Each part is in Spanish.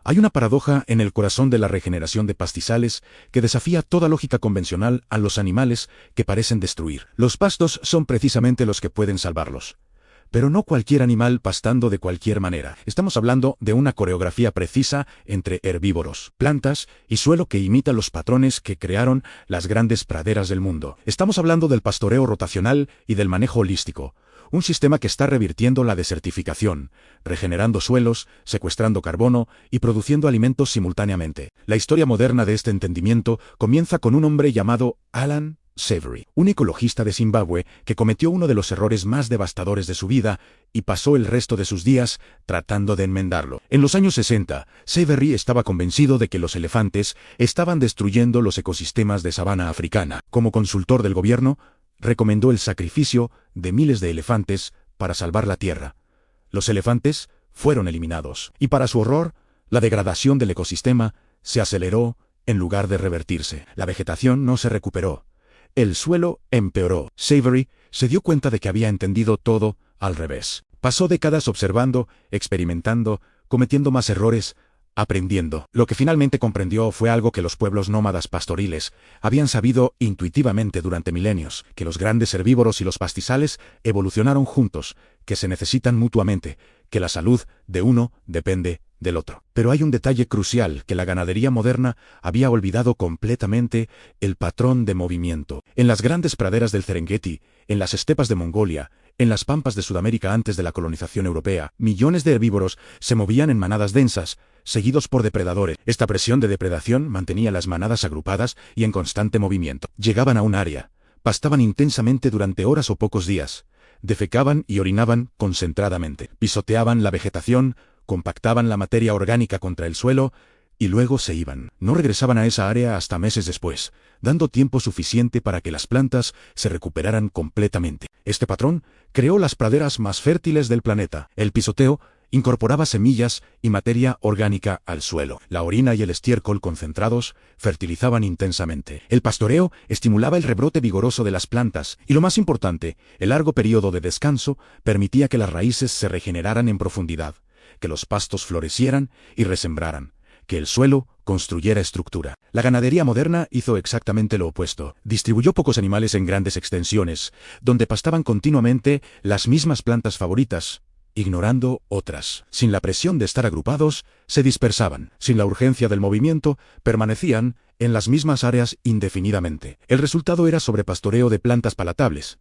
Hay una paradoja en el corazón de la regeneración de pastizales que desafía toda lógica convencional a los animales que parecen destruir. Los pastos son precisamente los que pueden salvarlos. Pero no cualquier animal pastando de cualquier manera. Estamos hablando de una coreografía precisa entre herbívoros, plantas y suelo que imita los patrones que crearon las grandes praderas del mundo. Estamos hablando del pastoreo rotacional y del manejo holístico. Un sistema que está revirtiendo la desertificación, regenerando suelos, secuestrando carbono y produciendo alimentos simultáneamente. La historia moderna de este entendimiento comienza con un hombre llamado Alan Savory, un ecologista de Zimbabue que cometió uno de los errores más devastadores de su vida y pasó el resto de sus días tratando de enmendarlo. En los años 60, Savory estaba convencido de que los elefantes estaban destruyendo los ecosistemas de sabana africana. Como consultor del gobierno, recomendó el sacrificio de miles de elefantes para salvar la tierra. Los elefantes fueron eliminados, y para su horror, la degradación del ecosistema se aceleró en lugar de revertirse. La vegetación no se recuperó. El suelo empeoró. Savory se dio cuenta de que había entendido todo al revés. Pasó décadas observando, experimentando, cometiendo más errores, aprendiendo. Lo que finalmente comprendió fue algo que los pueblos nómadas pastoriles habían sabido intuitivamente durante milenios, que los grandes herbívoros y los pastizales evolucionaron juntos, que se necesitan mutuamente, que la salud de uno depende del otro. Pero hay un detalle crucial que la ganadería moderna había olvidado completamente: el patrón de movimiento. En las grandes praderas del Serengeti, en las estepas de Mongolia, en las pampas de Sudamérica antes de la colonización europea, millones de herbívoros se movían en manadas densas, seguidos por depredadores. Esta presión de depredación mantenía las manadas agrupadas y en constante movimiento. Llegaban a un área, pastaban intensamente durante horas o pocos días, defecaban y orinaban concentradamente, pisoteaban la vegetación, compactaban la materia orgánica contra el suelo y luego se iban. No regresaban a esa área hasta meses después, dando tiempo suficiente para que las plantas se recuperaran completamente. Este patrón creó las praderas más fértiles del planeta. El pisoteo incorporaba semillas y materia orgánica al suelo. La orina y el estiércol concentrados fertilizaban intensamente. El pastoreo estimulaba el rebrote vigoroso de las plantas y, lo más importante, el largo periodo de descanso permitía que las raíces se regeneraran en profundidad, que los pastos florecieran y resembraran, que el suelo construyera estructura. La ganadería moderna hizo exactamente lo opuesto. Distribuyó pocos animales en grandes extensiones, donde pastaban continuamente las mismas plantas favoritas, ignorando otras. Sin la presión de estar agrupados, se dispersaban. Sin la urgencia del movimiento, permanecían en las mismas áreas indefinidamente. El resultado era sobrepastoreo de plantas palatables,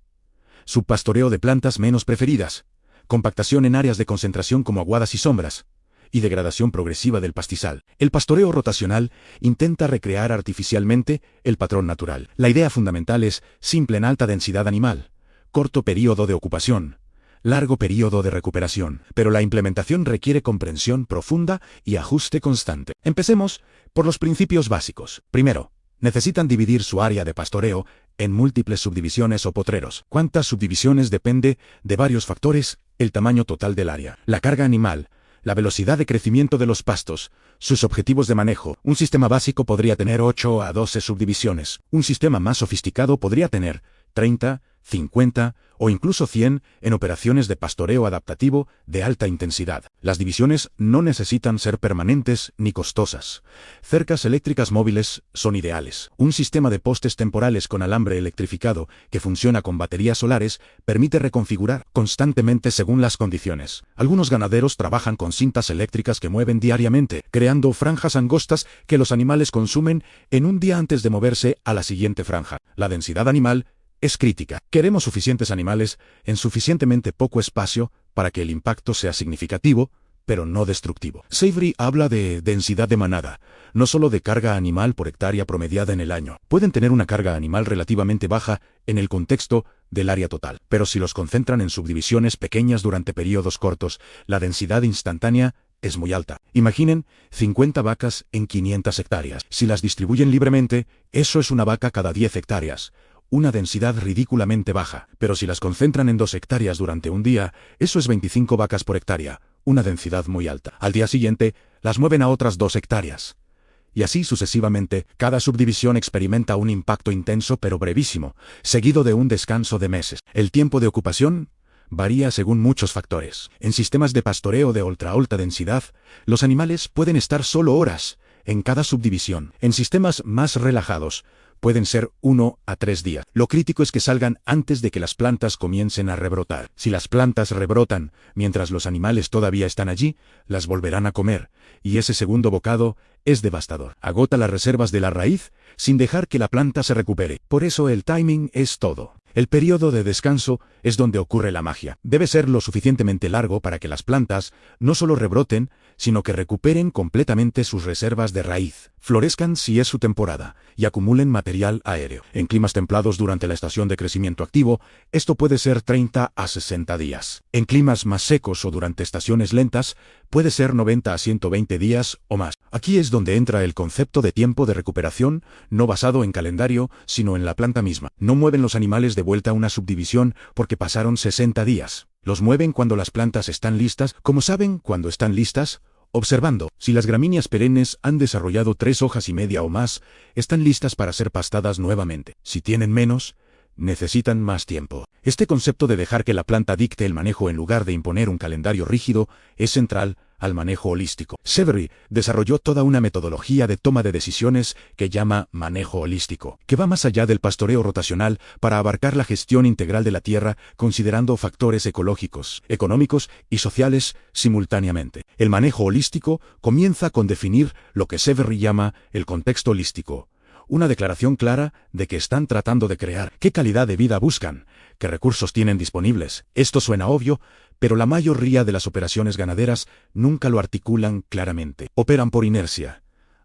subpastoreo de plantas menos preferidas, compactación en áreas de concentración como aguadas y sombras, y degradación progresiva del pastizal. El pastoreo rotacional intenta recrear artificialmente el patrón natural. La idea fundamental es simple en alta densidad animal, corto período de ocupación, largo período de recuperación, pero la implementación requiere comprensión profunda y ajuste constante. Empecemos por los principios básicos. Primero, necesitan dividir su área de pastoreo en múltiples subdivisiones o potreros. ¿Cuántas subdivisiones? Depende de varios factores: el tamaño total del área, la carga animal, la velocidad de crecimiento de los pastos, sus objetivos de manejo. Un sistema básico podría tener 8 a 12 subdivisiones. Un sistema más sofisticado podría tener 30, 50 o incluso 100 en operaciones de pastoreo adaptativo de alta intensidad. Las divisiones no necesitan ser permanentes ni costosas. Cercas eléctricas móviles son ideales. Un sistema de postes temporales con alambre electrificado que funciona con baterías solares permite reconfigurar constantemente según las condiciones. Algunos ganaderos trabajan con cintas eléctricas que mueven diariamente, creando franjas angostas que los animales consumen en un día antes de moverse a la siguiente franja. La densidad animal es crítica. Queremos suficientes animales en suficientemente poco espacio para que el impacto sea significativo, pero no destructivo. Savory habla de densidad de manada, no solo de carga animal por hectárea promediada en el año. Pueden tener una carga animal relativamente baja en el contexto del área total, pero si los concentran en subdivisiones pequeñas durante periodos cortos, la densidad instantánea es muy alta. Imaginen 50 vacas en 500 hectáreas. Si las distribuyen libremente, eso es una vaca cada 10 hectáreas. Una densidad ridículamente baja, pero si las concentran en 2 hectáreas durante un día, eso es 25 vacas por hectárea, una densidad muy alta. Al día siguiente, las mueven a otras 2 hectáreas. Y así sucesivamente, cada subdivisión experimenta un impacto intenso pero brevísimo, seguido de un descanso de meses. El tiempo de ocupación varía según muchos factores. En sistemas de pastoreo de ultra alta densidad, los animales pueden estar solo horas en cada subdivisión. En sistemas más relajados, pueden ser 1 a 3 días. Lo crítico es que salgan antes de que las plantas comiencen a rebrotar. Si las plantas rebrotan mientras los animales todavía están allí, las volverán a comer, y ese segundo bocado es devastador. Agota las reservas de la raíz sin dejar que la planta se recupere. Por eso el timing es todo. El periodo de descanso es donde ocurre la magia. Debe ser lo suficientemente largo para que las plantas no solo rebroten, sino que recuperen completamente sus reservas de raíz, florezcan si es su temporada, y acumulen material aéreo. En climas templados durante la estación de crecimiento activo, esto puede ser 30 a 60 días. En climas más secos o durante estaciones lentas, puede ser 90 a 120 días o más. Aquí es donde entra el concepto de tiempo de recuperación, no basado en calendario, sino en la planta misma. No mueven los animales de vuelta a una subdivisión porque pasaron 60 días. Los mueven cuando las plantas están listas. ¿Cómo saben cuando están listas? Observando. Si las gramíneas perennes han desarrollado 3 hojas y media o más, están listas para ser pastadas nuevamente. Si tienen menos, necesitan más tiempo. Este concepto de dejar que la planta dicte el manejo en lugar de imponer un calendario rígido es central al manejo holístico. Severy desarrolló toda una metodología de toma de decisiones que llama manejo holístico, que va más allá del pastoreo rotacional para abarcar la gestión integral de la tierra, considerando factores ecológicos, económicos y sociales simultáneamente. El manejo holístico comienza con definir lo que Severy llama el contexto holístico. Una declaración clara de que están tratando de crear, qué calidad de vida buscan, qué recursos tienen disponibles. Esto suena obvio, pero la mayoría de las operaciones ganaderas nunca lo articulan claramente. Operan por inercia,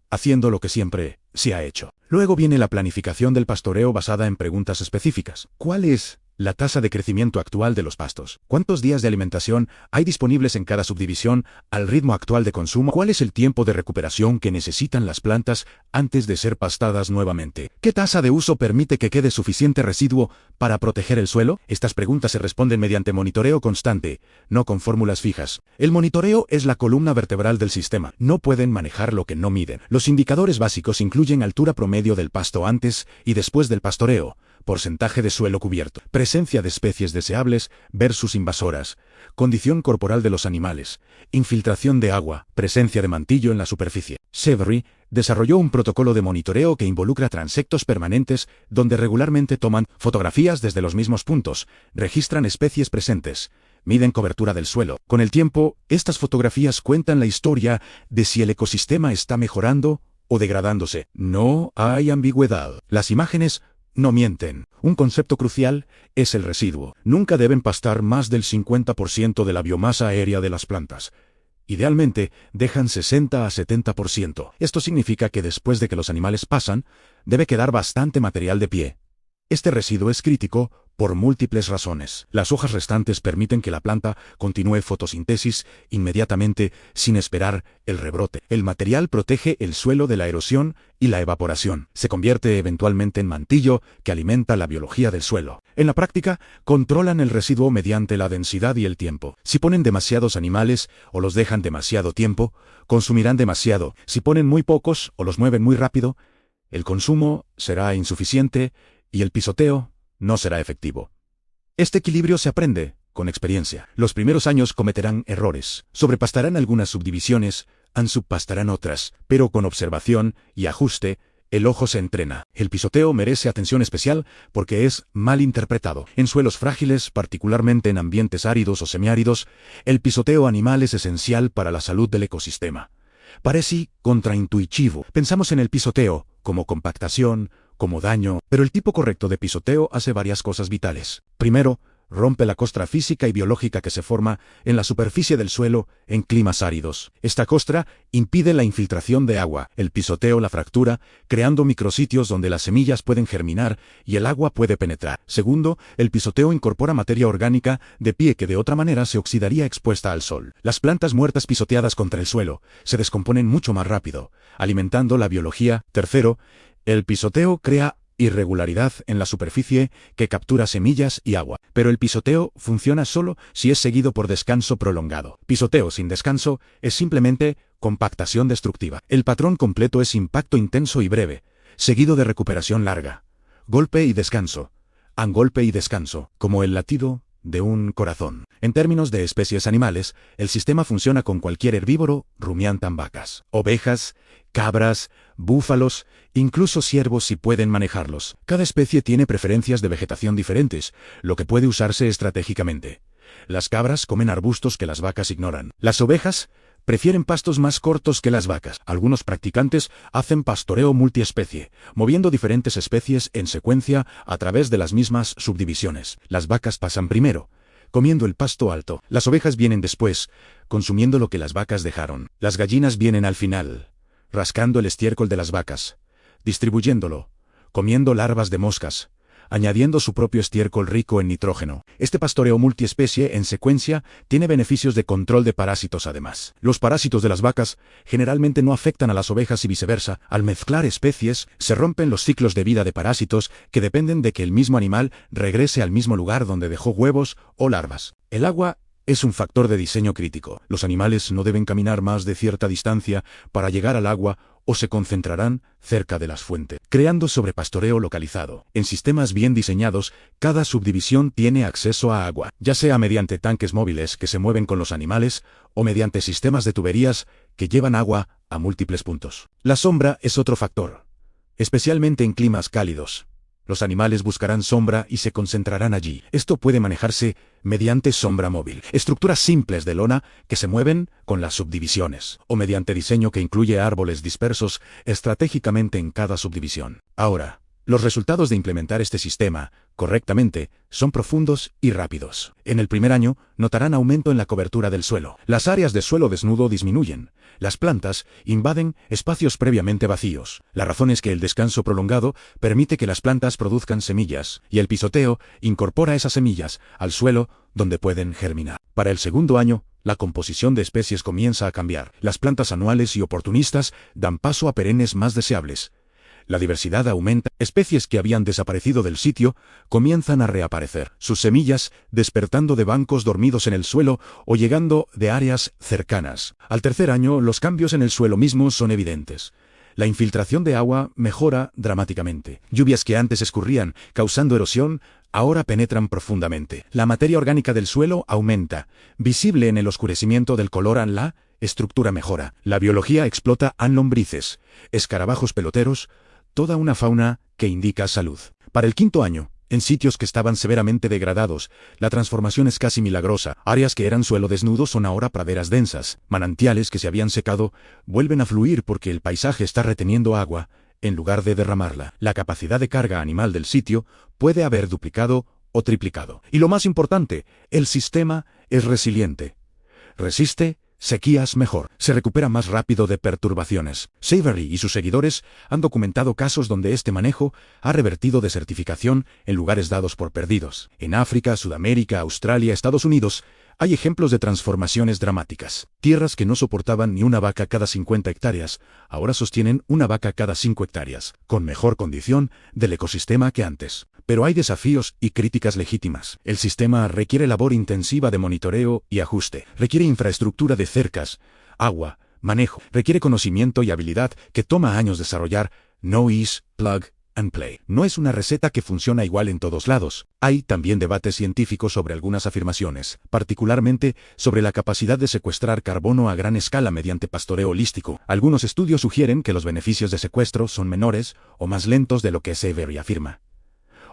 haciendo lo que siempre se ha hecho. Luego viene la planificación del pastoreo basada en preguntas específicas. ¿Cuál es la tasa de crecimiento actual de los pastos? ¿Cuántos días de alimentación hay disponibles en cada subdivisión al ritmo actual de consumo? ¿Cuál es el tiempo de recuperación que necesitan las plantas antes de ser pastadas nuevamente? ¿Qué tasa de uso permite que quede suficiente residuo para proteger el suelo? Estas preguntas se responden mediante monitoreo constante, no con fórmulas fijas. El monitoreo es la columna vertebral del sistema. No pueden manejar lo que no miden. Los indicadores básicos incluyen altura promedio del pasto antes y después del pastoreo, porcentaje de suelo cubierto, presencia de especies deseables versus invasoras, condición corporal de los animales, infiltración de agua, presencia de mantillo en la superficie. Severy desarrolló un protocolo de monitoreo que involucra transectos permanentes donde regularmente toman fotografías desde los mismos puntos, registran especies presentes, miden cobertura del suelo. Con el tiempo, estas fotografías cuentan la historia de si el ecosistema está mejorando o degradándose. No hay ambigüedad. Las imágenes no mienten. Un concepto crucial es el residuo. Nunca deben pastar más del 50% de la biomasa aérea de las plantas. Idealmente, dejan 60 a 70%. Esto significa que después de que los animales pasan, debe quedar bastante material de pie. Este residuo es crítico por múltiples razones. Las hojas restantes permiten que la planta continúe fotosíntesis inmediatamente sin esperar el rebrote. El material protege el suelo de la erosión y la evaporación. Se convierte eventualmente en mantillo que alimenta la biología del suelo. En la práctica, controlan el residuo mediante la densidad y el tiempo. Si ponen demasiados animales o los dejan demasiado tiempo, consumirán demasiado. Si ponen muy pocos o los mueven muy rápido, el consumo será insuficiente y el pisoteo no será efectivo. Este equilibrio se aprende con experiencia. Los primeros años cometerán errores, sobrepastarán algunas subdivisiones, subpastarán otras, pero con observación y ajuste, el ojo se entrena. El pisoteo merece atención especial porque es mal interpretado. En suelos frágiles, particularmente en ambientes áridos o semiáridos, el pisoteo animal es esencial para la salud del ecosistema. Parece contraintuitivo. Pensamos en el pisoteo como compactación, como daño, pero el tipo correcto de pisoteo hace varias cosas vitales. Primero, rompe la costra física y biológica que se forma en la superficie del suelo en climas áridos. Esta costra impide la infiltración de agua. El pisoteo la fractura, creando micrositios donde las semillas pueden germinar y el agua puede penetrar. Segundo, el pisoteo incorpora materia orgánica de pie que de otra manera se oxidaría expuesta al sol. Las plantas muertas pisoteadas contra el suelo se descomponen mucho más rápido, alimentando la biología. Tercero, el pisoteo crea irregularidad en la superficie que captura semillas y agua. Pero el pisoteo funciona solo si es seguido por descanso prolongado. Pisoteo sin descanso es simplemente compactación destructiva. El patrón completo es impacto intenso y breve, seguido de recuperación larga. Golpe y descanso. Golpe y descanso, como el latido de un corazón. En términos de especies animales, el sistema funciona con cualquier herbívoro, rumiantan vacas, ovejas, cabras, búfalos, incluso ciervos si pueden manejarlos. Cada especie tiene preferencias de vegetación diferentes, lo que puede usarse estratégicamente. Las cabras comen arbustos que las vacas ignoran. Las ovejas prefieren pastos más cortos que las vacas. Algunos practicantes hacen pastoreo multiespecie, moviendo diferentes especies en secuencia a través de las mismas subdivisiones. Las vacas pasan primero, comiendo el pasto alto. Las ovejas vienen después, consumiendo lo que las vacas dejaron. Las gallinas vienen al final, rascando el estiércol de las vacas, distribuyéndolo, comiendo larvas de moscas, añadiendo su propio estiércol rico en nitrógeno. Este pastoreo multiespecie en secuencia tiene beneficios de control de parásitos además. Los parásitos de las vacas generalmente no afectan a las ovejas y viceversa. Al mezclar especies, se rompen los ciclos de vida de parásitos que dependen de que el mismo animal regrese al mismo lugar donde dejó huevos o larvas. El agua es un factor de diseño crítico. Los animales no deben caminar más de cierta distancia para llegar al agua o se concentrarán cerca de las fuentes, creando sobrepastoreo localizado. En sistemas bien diseñados, cada subdivisión tiene acceso a agua, ya sea mediante tanques móviles que se mueven con los animales o mediante sistemas de tuberías que llevan agua a múltiples puntos. La sombra es otro factor, especialmente en climas cálidos. Los animales buscarán sombra y se concentrarán allí. Esto puede manejarse mediante sombra móvil, estructuras simples de lona que se mueven con las subdivisiones, o mediante diseño que incluye árboles dispersos estratégicamente en cada subdivisión. Ahora, los resultados de implementar este sistema correctamente son profundos y rápidos. En el primer año, notarán aumento en la cobertura del suelo. Las áreas de suelo desnudo disminuyen. Las plantas invaden espacios previamente vacíos. La razón es que el descanso prolongado permite que las plantas produzcan semillas, y el pisoteo incorpora esas semillas al suelo donde pueden germinar. Para el segundo año, la composición de especies comienza a cambiar. Las plantas anuales y oportunistas dan paso a perennes más deseables. La diversidad aumenta, especies que habían desaparecido del sitio comienzan a reaparecer, sus semillas despertando de bancos dormidos en el suelo o llegando de áreas cercanas. Al tercer año, los cambios en el suelo mismo son evidentes. La infiltración de agua mejora dramáticamente. Lluvias que antes escurrían, causando erosión, ahora penetran profundamente. La materia orgánica del suelo aumenta, visible en el oscurecimiento del color en la estructura mejora. La biología explota a lombrices, escarabajos peloteros, toda una fauna que indica salud. Para el quinto año, en sitios que estaban severamente degradados, la transformación es casi milagrosa. Áreas que eran suelo desnudo son ahora praderas densas. Manantiales que se habían secado vuelven a fluir porque el paisaje está reteniendo agua en lugar de derramarla. La capacidad de carga animal del sitio puede haber duplicado o triplicado. Y lo más importante, el sistema es resiliente. Resiste sequías mejor, se recupera más rápido de perturbaciones. Savory y sus seguidores han documentado casos donde este manejo ha revertido desertificación en lugares dados por perdidos. En África, Sudamérica, Australia, Estados Unidos, hay ejemplos de transformaciones dramáticas. Tierras que no soportaban ni una vaca cada 50 hectáreas, ahora sostienen una vaca cada 5 hectáreas, con mejor condición del ecosistema que antes. Pero hay desafíos y críticas legítimas. El sistema requiere labor intensiva de monitoreo y ajuste. Requiere infraestructura de cercas, agua, manejo. Requiere conocimiento y habilidad que toma años desarrollar. No is plug and play. No es una receta que funciona igual en todos lados. Hay también debates científicos sobre algunas afirmaciones, particularmente sobre la capacidad de secuestrar carbono a gran escala mediante pastoreo holístico. Algunos estudios sugieren que los beneficios de secuestro son menores o más lentos de lo que Savory afirma.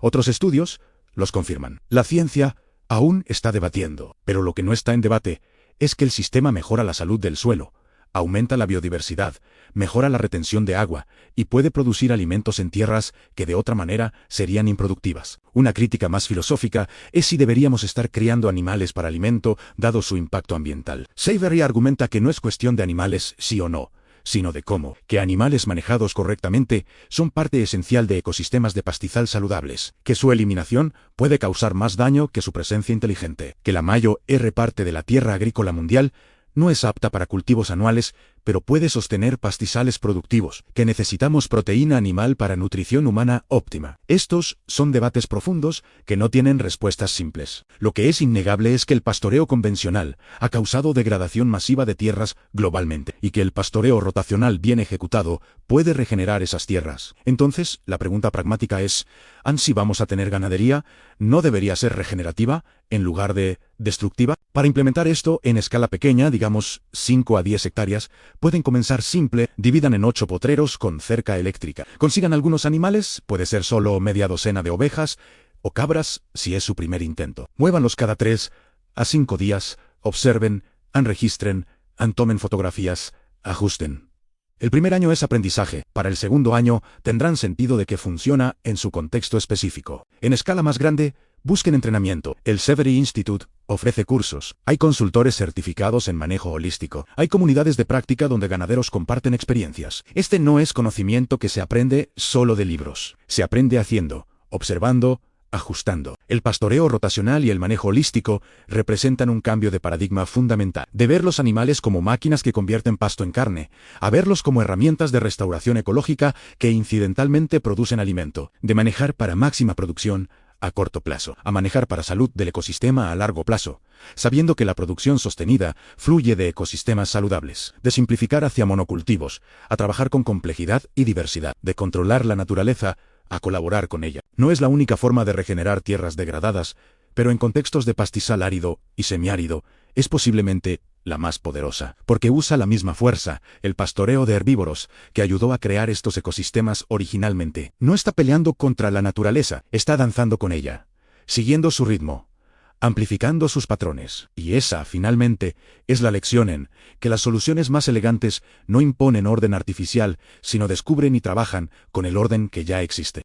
Otros estudios los confirman. La ciencia aún está debatiendo, pero lo que no está en debate es que el sistema mejora la salud del suelo, aumenta la biodiversidad, mejora la retención de agua y puede producir alimentos en tierras que de otra manera serían improductivas. Una crítica más filosófica es si deberíamos estar criando animales para alimento dado su impacto ambiental. Savory argumenta que no es cuestión de animales sí o no, sino de cómo, que animales manejados correctamente son parte esencial de ecosistemas de pastizal saludables, que su eliminación puede causar más daño que su presencia inteligente, que la mayor parte de la tierra agrícola mundial no es apta para cultivos anuales pero puede sostener pastizales productivos, que necesitamos proteína animal para nutrición humana óptima. Estos son debates profundos que no tienen respuestas simples. Lo que es innegable es que el pastoreo convencional ha causado degradación masiva de tierras globalmente, y que el pastoreo rotacional bien ejecutado puede regenerar esas tierras. Entonces, la pregunta pragmática es, ¿si vamos a tener ganadería, no debería ser regenerativa en lugar de destructiva? Para implementar esto en escala pequeña, digamos 5 a 10 hectáreas, pueden comenzar simple, dividan en 8 potreros con cerca eléctrica. Consigan algunos animales, puede ser solo media docena de ovejas o cabras si es su primer intento. Muévanlos cada 3 a 5 días, observen, registren, tomen fotografías, ajusten. El primer año es aprendizaje, para el segundo año tendrán sentido de que funciona en su contexto específico. En escala más grande, busquen entrenamiento. El Severy Institute ofrece cursos. Hay consultores certificados en manejo holístico. Hay comunidades de práctica donde ganaderos comparten experiencias. Este no es conocimiento que se aprende solo de libros. Se aprende haciendo, observando, ajustando. El pastoreo rotacional y el manejo holístico representan un cambio de paradigma fundamental. De ver los animales como máquinas que convierten pasto en carne, a verlos como herramientas de restauración ecológica que incidentalmente producen alimento. De manejar para máxima producción a corto plazo, a manejar para salud del ecosistema a largo plazo, sabiendo que la producción sostenida fluye de ecosistemas saludables. De simplificar hacia monocultivos, a trabajar con complejidad y diversidad. De controlar la naturaleza a colaborar con ella. No es la única forma de regenerar tierras degradadas, pero en contextos de pastizal árido y semiárido, es posiblemente la más poderosa, porque usa la misma fuerza, el pastoreo de herbívoros, que ayudó a crear estos ecosistemas originalmente. No está peleando contra la naturaleza, está danzando con ella, siguiendo su ritmo, amplificando sus patrones. Y esa, finalmente, es la lección en que las soluciones más elegantes no imponen orden artificial, sino descubren y trabajan con el orden que ya existe.